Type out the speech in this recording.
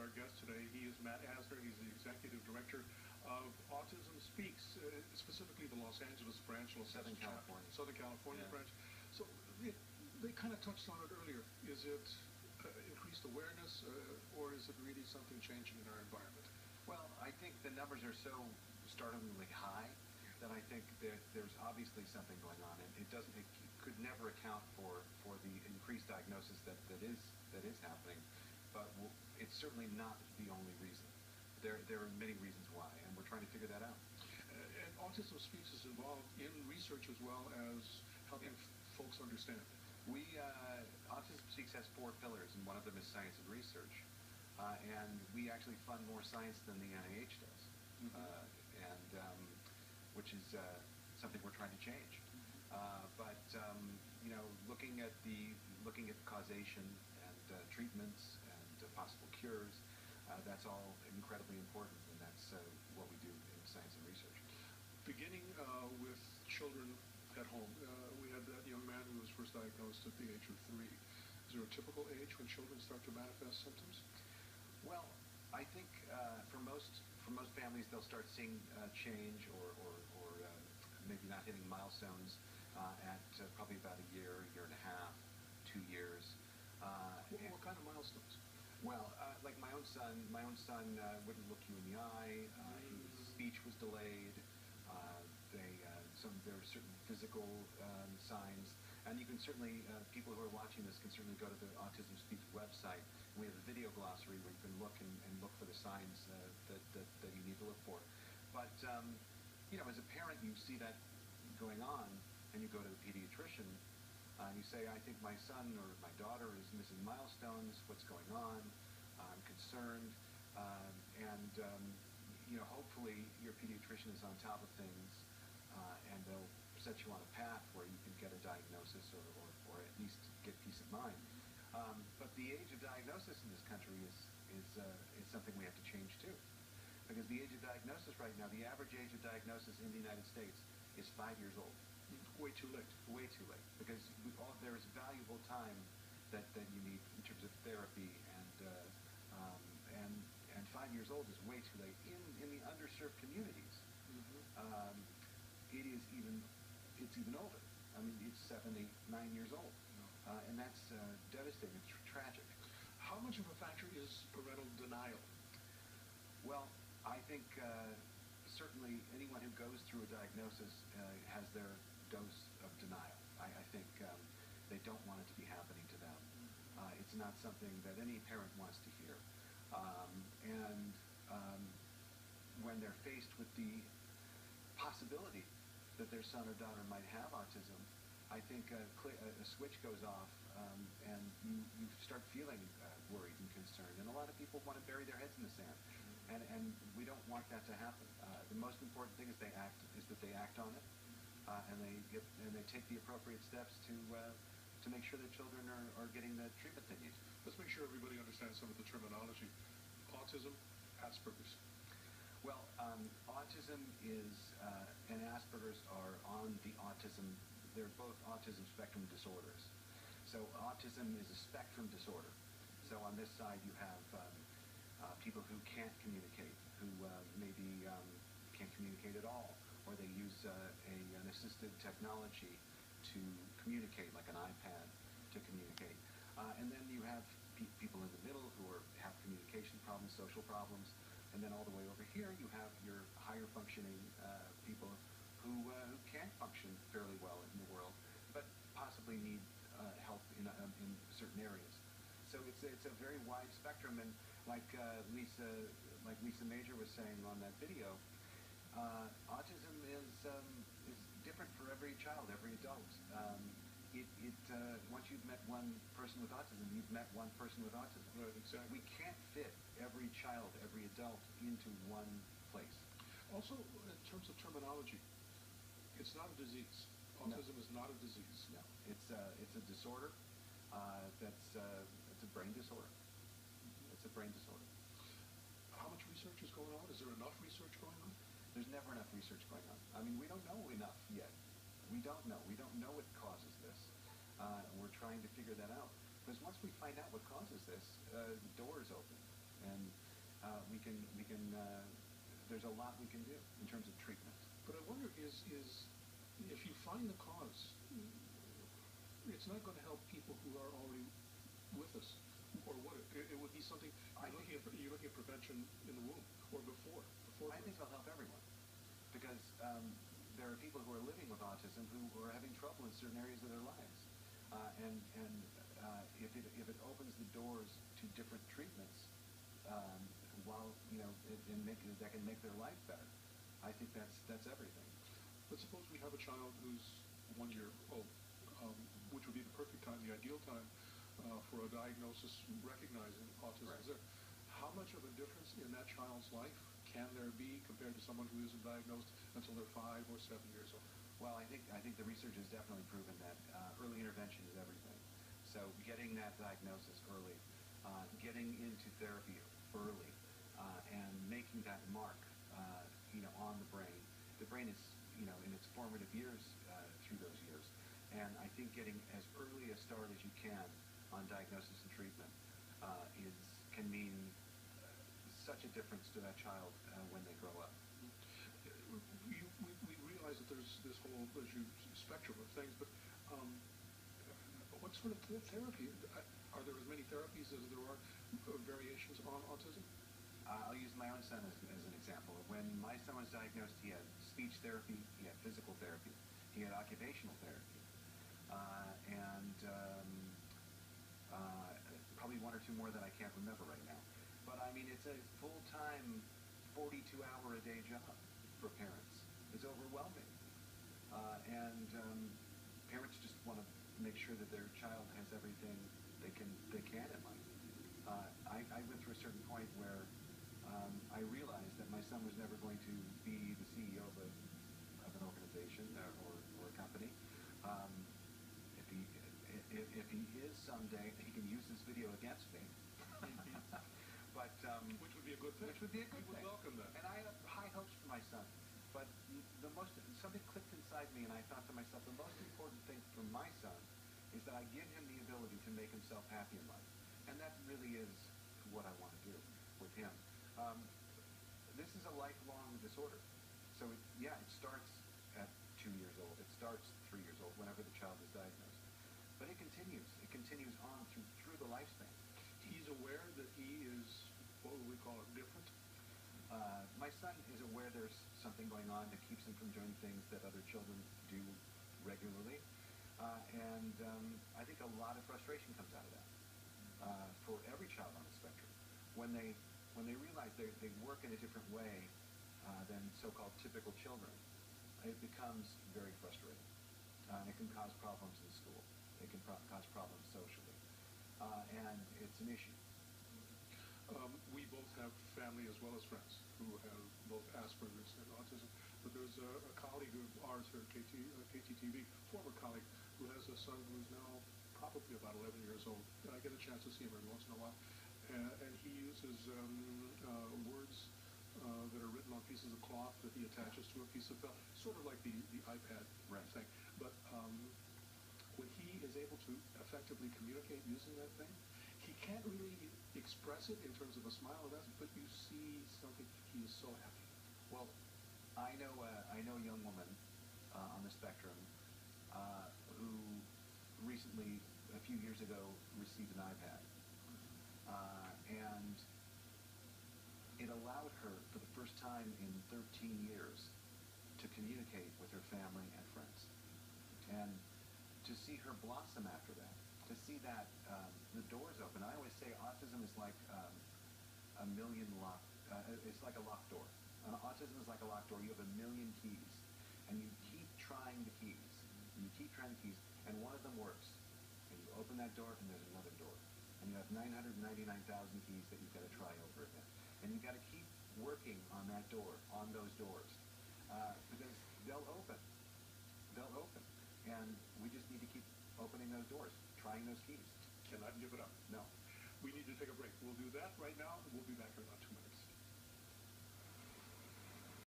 our guest today. He is Matt Asner. He's the executive director of Autism Speaks, specifically the Los Angeles branch, Southern California. Southern California branch. So they kind of touched on it earlier. Is it increased awareness, or is it really something changing in our environment? Well, I think the numbers are so startlingly high that I think that there's obviously something going on, and it could never account for the increased diagnosis that is happening, but it's certainly not the only reason. There are many reasons why, and we're trying to figure that out. And Autism Speaks is involved in research as well as helping folks understand. Autism Speaks has 4 pillars, and one of them is science and research, and we actually fund more science than the NIH does, which is something we're trying to change. But looking at causation and treatments and possible cures, that's all incredibly important, and that's what we do in science and research. Beginning with children at home, we had that young man who was first diagnosed at the age of 3. Is there a typical age when children start to manifest symptoms? Well, I think for most families, they'll start seeing change or maybe not hitting milestones at probably about a year and a half, 2 years. What kind of milestones? Well, like my own son wouldn't look you in the eye. His speech was delayed. There are certain physical signs, and you can certainly, people who are watching this can certainly go to the Autism Speaks website. We have a video glossary where you can look and look for the signs that you need to look for. But as a parent, you see that going on, and you go to the pediatrician, and you say, I think my son or my daughter is missing milestones. What's going on? I'm concerned. Hopefully your pediatrician is on top of things, and they'll set you on a path where you can get a diagnosis or at least get peace of mind. But the age of diagnosis in this country is something we have to change too. Because the age of diagnosis right now, the average age of diagnosis in the United States is 5 years old. Way too late. Way too late. Because there is valuable time that you need in terms of therapy, and 5 years old is way too late. In the underserved communities, it's even older. I mean, it's 7, 8, 9 years old, and that's devastating. It's tragic. How much of a factor is parental denial? Well, I think certainly anyone who goes through a diagnosis has their dose of denial. I think they don't want it to be happening to them. It's not something that any parent wants to hear. When they're faced with the possibility that their son or daughter might have autism, I think a switch goes off, and you start feeling worried and concerned. And a lot of people want to bury their heads in the sand, and we don't want that to happen. The most important thing is that they act on it, and they take the appropriate steps to make sure that children are getting the treatment they need. Let's make sure everybody understands some of the terminology. Autism, Asperger's. Well, autism and Asperger's are on the autism. They're both autism spectrum disorders. So autism is a spectrum disorder. So on this side you have people who can't communicate, who maybe can't communicate at all, or they use an assisted technology to communicate, like an iPad to communicate. And then you have people in the middle who have communication problems, social problems. And then all the way over here, you have your higher functioning people who can function fairly well in the world, but possibly need help in certain areas. So it's a very wide spectrum, and like Lisa Major was saying on that video, autism is different for every child, every adult. Once you've met one person with autism, you've met one person with autism. Right, exactly. We can't fit every child, every adult into one place. Also, in terms of terminology, it's not a disease. Autism is not a disease. No, it's a disorder. It's a brain disorder. It's a brain disorder. How much research is going on? Is there enough research going on? There's never enough research going on. I mean, we don't know enough yet. We don't know. We don't know what causes this. We're trying to figure that out. Because once we find out what causes this, the door is open. and there's a lot we can do in terms of treatment. But I wonder, is if you find the cause, it's not going to help people who are already with us, or would it? It would be something you're looking at prevention in the womb or before. I think it'll help everyone, because there are people who are living with autism who are having trouble in certain areas of their lives, and if it opens the doors to different treatments, while that can make their life better, I think that's everything. But suppose we have a child who's 1 year old, which would be the perfect time, the ideal time for a diagnosis recognizing autism. Right. How much of a difference in that child's life can there be compared to someone who isn't diagnosed until they're 5 or 7 years old? Well, I think the research has definitely proven that early intervention is everything. So getting that diagnosis early, getting into therapy early, and making that mark, on the brain. The brain is, in its formative years, through those years, and I think getting as early a start as you can on diagnosis and treatment can mean such a difference to that child when they grow up. We realize that there's this whole spectrum of things, but what sort of therapy? Are there as many therapies as there are variations on autism? I'll use my own son as an example. When my son was diagnosed, he had speech therapy, he had physical therapy, he had occupational therapy, and probably one or two more that I can't remember right now. But I mean, it's a full-time, 42-hour-a-day job for parents. It's overwhelming, and parents just want to make sure that their child has everything they can in life. I went through a certain point where I realized that my son was never going to be the CEO of an organization or a company. If he is someday, he can use this video against me. But which would be a good thing. Which would be a good thing. Would welcome that. And I had high hopes for my son. But something clicked inside me, and I thought to myself, the most important thing for my son is that I give him the ability to make himself happy in life. And that really is what I want to do with him. This is a lifelong disorder. So it starts at 2 years old. It starts 3 years old, whenever the child is diagnosed. But it continues. It continues on through the lifespan. He's aware that he is, what would we call it, different? My son is aware there's something going on that keeps him from doing things that other children do regularly. And I think a lot of frustration comes out of that for every child on the spectrum. When they realize they work in a different way than so-called typical children, it becomes very frustrating. And it can cause problems in school. It can cause problems socially. And it's an issue. We both have family as well as friends who have both Asperger's and autism. But there's a colleague of ours here at KTTV, former colleague, who has a son who's now probably about 11 years old. I get a chance to see him every once in a while. And he uses words that are written on pieces of cloth that he attaches to a piece of felt, sort of like the iPad thing. But when he is able to effectively communicate using that thing, he can't really express it in terms of a smile or that, but you see something, he is so happy. Well, I know a young woman on the spectrum who recently, a few years ago, received an iPad. And it allowed her, for the first time in 13 years, to communicate with her family and friends. And to see her blossom after that, to see that the doors open. I always say autism is like a million it's like a locked door. Autism is like a locked door. You have a million keys, and you keep trying the keys, and you keep trying the keys, and one of them works. And you open that door, and there's another door. And you have 999,000 keys that you've got to try over again. And you've got to keep working on that door, on those doors, because they'll open. They'll open. And we just need to keep opening those doors, trying those keys. Cannot give it up. No. We need to take a break. We'll do that right now, and we'll be back in about 2 minutes.